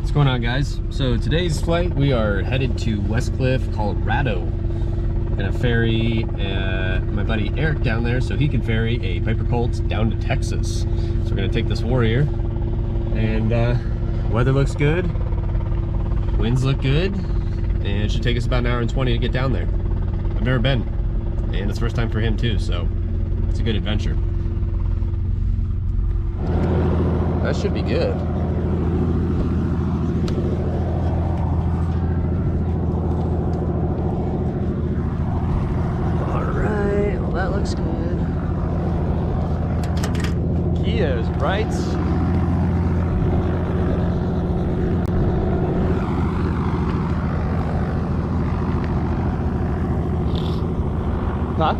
What's going on, guys? So today's flight, we are headed to Westcliff, Colorado. Gonna ferry my buddy Eric down there so he can ferry a Piper Colt down to Texas. So we're gonna take this Warrior, and weather looks good, winds look good, and it should take us about an hour and 20 to get down there. I've never been, and it's the first time for him too, so it's a good adventure. That should be good. Alright, well that looks good. Kia is right. Huh?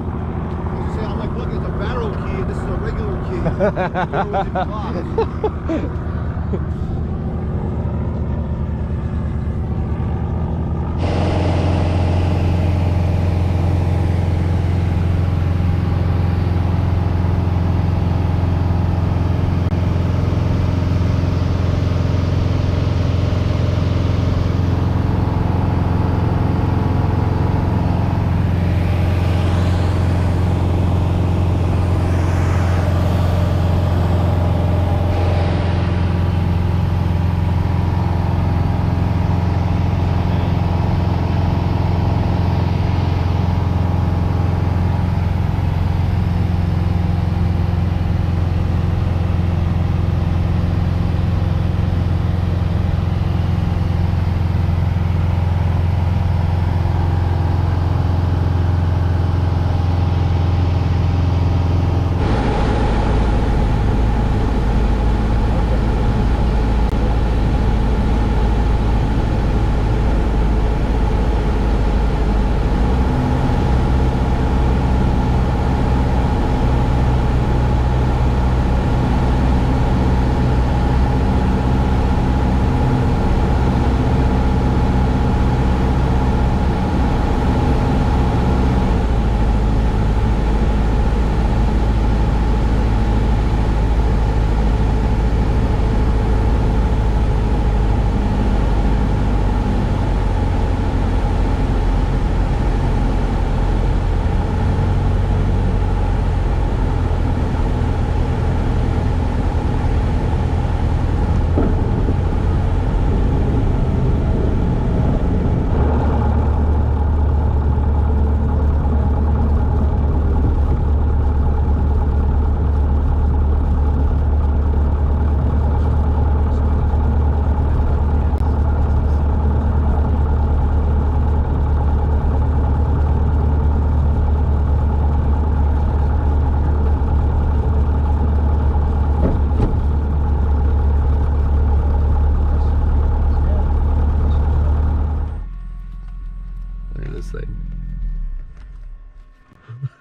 I'm like, look, it's a barrel key, and this is a regular key.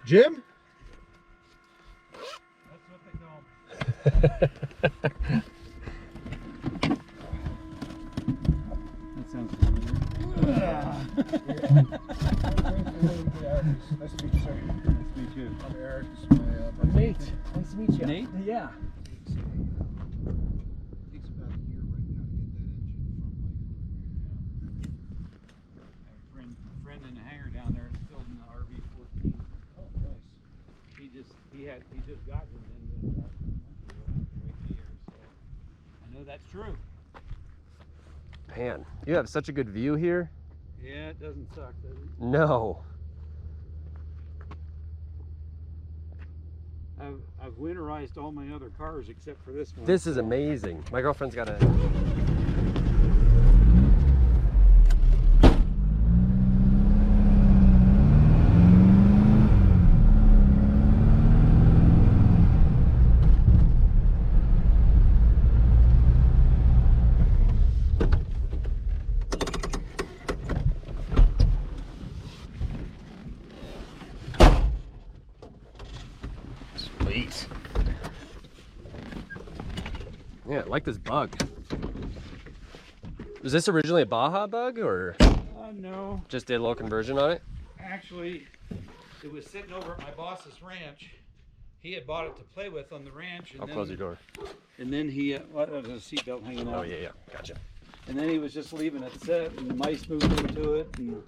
Jim? That's what they call me. That sounds familiar. Nice to meet you, sir. Nice to meet you. I'm Eric. This is my Nate. Nice to meet you. Nate? Yeah. Takes about a year right now to get that engine from like. A friend in the hangar down there is building the RV-14. Oh, nice. He just got him in the wait a year, so I know that's true. Man, you have such a good view here. Yeah, it doesn't suck, does it? No. I've winterized all my other cars except for this one. This is amazing. My girlfriend's got a... Sweet. Yeah, I like this bug. Was this originally a Baja bug, or No. just did a little conversion on it? Actually, it was sitting over at my boss's ranch. He had bought it to play with on the ranch. And I'll close your door. And then he, well, there's a seatbelt hanging out. Oh, yeah, yeah. Gotcha. And then he was just leaving it set, and the mice moved into it. And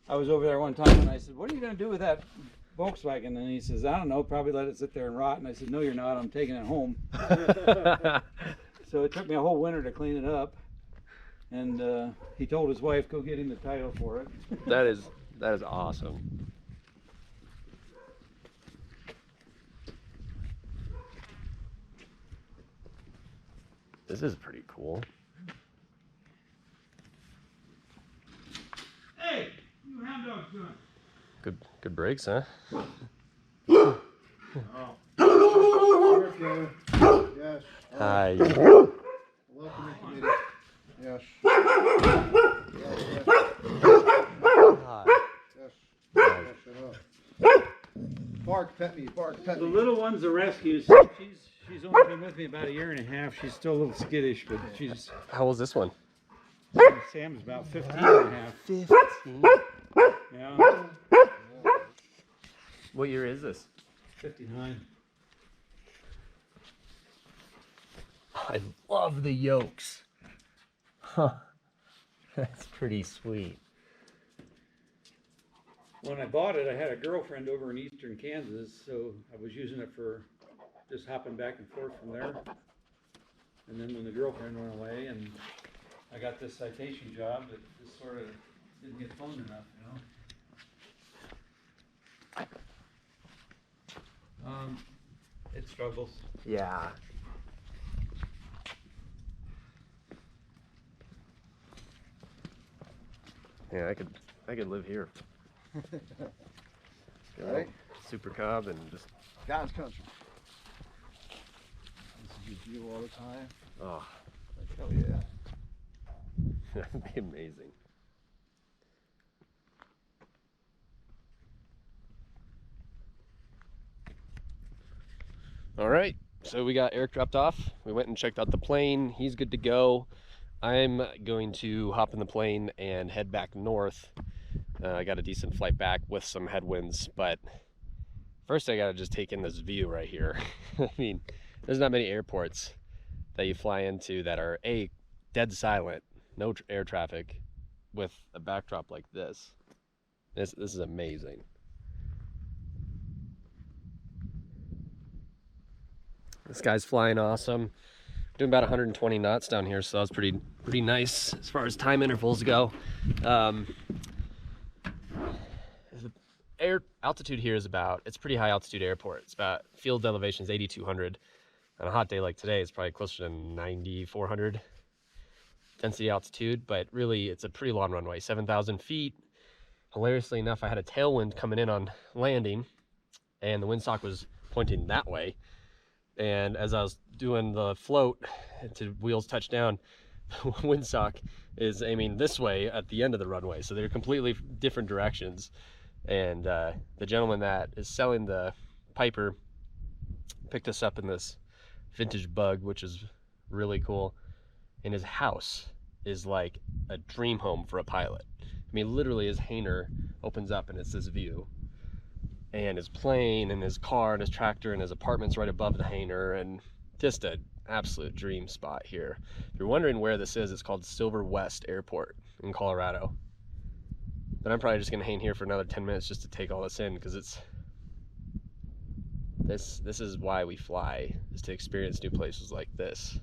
I was over there one time, and I said, "What are you going to do with that Volkswagen?" And he says, "I don't know, probably let it sit there and rot." And I said, "No, you're not. I'm taking it home." So it took me a whole winter to clean it up. And he told his wife, "Go get him the title for it." That is awesome. This is pretty cool. Hey, you hound dogs doing? Good brakes, huh? Oh. Yes. Hi. Welcome to committee. Yes. Yes. Hi. Yes. Yes. Shut up. Bark, pet me. Bark, pet The me. little one's a rescue. She's only been with me about 1.5 years. She's still a little skittish, but she's. How old's this one? Sam's about 15.5. 15. Yeah. What year is this? 59. I love the yolks. Huh. That's pretty sweet. When I bought it, I had a girlfriend over in eastern Kansas, so I was using it for just hopping back and forth from there. And then when the girlfriend went away and I got this citation job, it just sort of didn't get phoned enough, you know? It struggles. Yeah. Yeah, I could live here. Right? Super cub and just God's country. This is your view all the time. oh, Like, hell yeah. that'd be amazing. All right, so we got Eric dropped off. We went and checked out the plane. He's good to go. I'm going to hop in the plane and head back north. I got a decent flight back with some headwinds, but first I gotta just take in this view right here. I mean, there's not many airports that you fly into that are dead silent, no air traffic, with a backdrop like this. This is amazing. This guy's flying awesome. Doing about 120 knots down here, so that was pretty nice as far as time intervals go. The air altitude here is it's pretty high altitude airport. It's about, field elevation is 8,200. On a hot day like today, it's probably closer to 9,400 density altitude, but really it's a pretty long runway, 7,000 feet. Hilariously enough, I had a tailwind coming in on landing, and the windsock was pointing that way. And as I was doing the float to wheels touch down, the windsock is aiming this way at the end of the runway. So they're completely different directions. And the gentleman that is selling the Piper picked us up in this vintage Bug, which is really cool. And his house is like a dream home for a pilot. I mean, literally his hangar opens up and it's this view. And his plane and his car and his tractor and his apartment's right above the hangar, and just an absolute dream spot here. If you're wondering where this is, it's called Silver West Airport in Colorado. But I'm probably just gonna hang here for another 10 minutes just to take all this in, because this is why we fly, is to experience new places like this.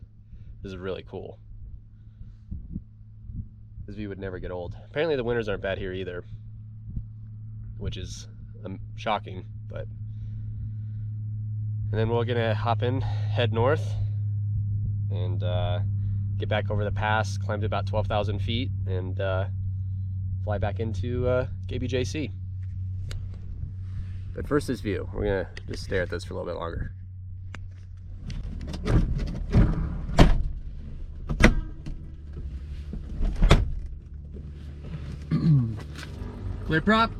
This is really cool. This view would never get old. Apparently the winters aren't bad here either, which is shocking, but. And then we're gonna hop in, head north, and get back over the pass, climb to about 12,000 feet, and fly back into KBJC. But first, this view. We're gonna just stare at this for a little bit longer. Clear prop.